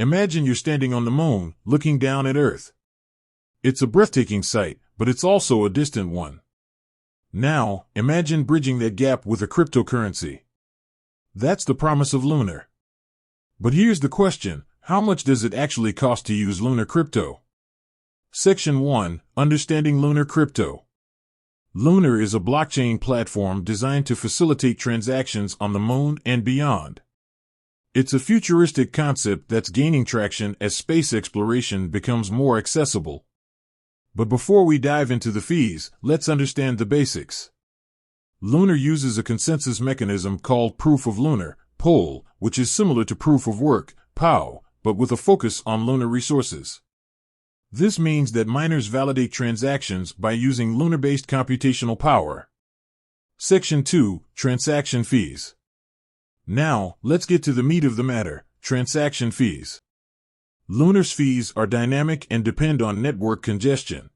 Imagine you're standing on the moon, looking down at Earth. It's a breathtaking sight, but it's also a distant one. Now, imagine bridging that gap with a cryptocurrency. That's the promise of Lunar. But here's the question, how much does it actually cost to use Lunar crypto? Section 1, Understanding Lunar Crypto. Lunar is a blockchain platform designed to facilitate transactions on the moon and beyond. It's a futuristic concept that's gaining traction as space exploration becomes more accessible. But before we dive into the fees, let's understand the basics. Lunar uses a consensus mechanism called Proof of Lunar, POL, which is similar to Proof of Work, POW, but with a focus on lunar resources. This means that miners validate transactions by using lunar-based computational power. Section 2, Transaction Fees. Now, let's get to the meat of the matter, transaction fees. Lunar's fees are dynamic and depend on network congestion.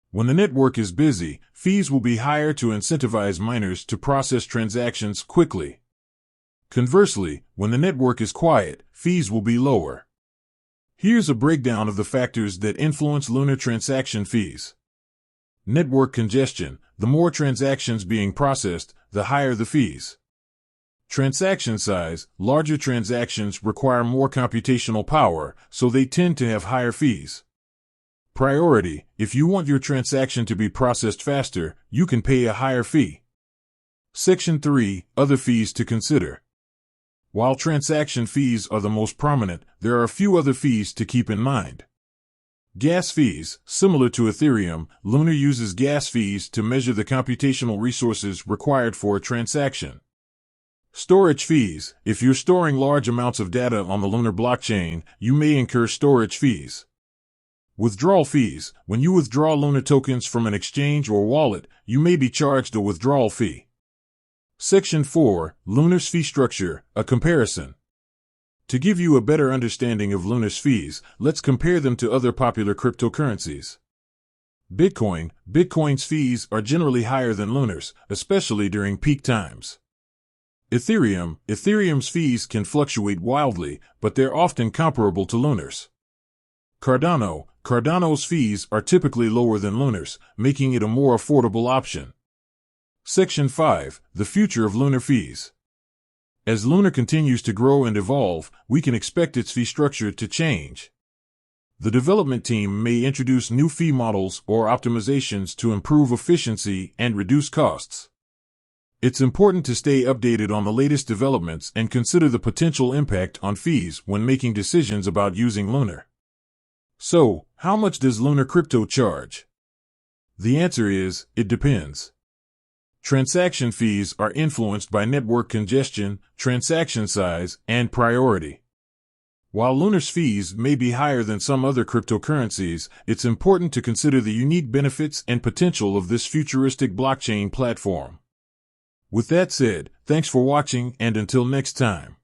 When the network is busy, fees will be higher to incentivize miners to process transactions quickly. Conversely, when the network is quiet, fees will be lower. Here's a breakdown of the factors that influence Lunar transaction fees. Network congestion. The more transactions being processed, the higher the fees. Transaction size. Larger transactions require more computational power, so they tend to have higher fees. Priority. If you want your transaction to be processed faster, you can pay a higher fee. Section 3. Other fees to consider. While transaction fees are the most prominent, there are a few other fees to keep in mind. Gas fees. Similar to Ethereum, Lunar uses gas fees to measure the computational resources required for a transaction. Storage fees. If you're storing large amounts of data on the Lunar blockchain, you may incur storage fees. Withdrawal fees. When you withdraw Lunar tokens from an exchange or wallet, you may be charged a withdrawal fee. Section 4, Lunar's Fee Structure, a comparison. To give you a better understanding of Lunar's fees, let's compare them to other popular cryptocurrencies. Bitcoin's fees are generally higher than Lunar's, especially during peak times. Ethereum's fees can fluctuate wildly, but they're often comparable to Lunar's. Cardano's fees are typically lower than Lunar's, making it a more affordable option. Section 5, The Future of Lunar Fees. As Lunar continues to grow and evolve, we can expect its fee structure to change. The development team may introduce new fee models or optimizations to improve efficiency and reduce costs. It's important to stay updated on the latest developments and consider the potential impact on fees when making decisions about using Lunar. So, how much does Lunar crypto charge? The answer is, it depends. Transaction fees are influenced by network congestion, transaction size, and priority. While Lunar's fees may be higher than some other cryptocurrencies, it's important to consider the unique benefits and potential of this futuristic blockchain platform. With that said, thanks for watching, and until next time.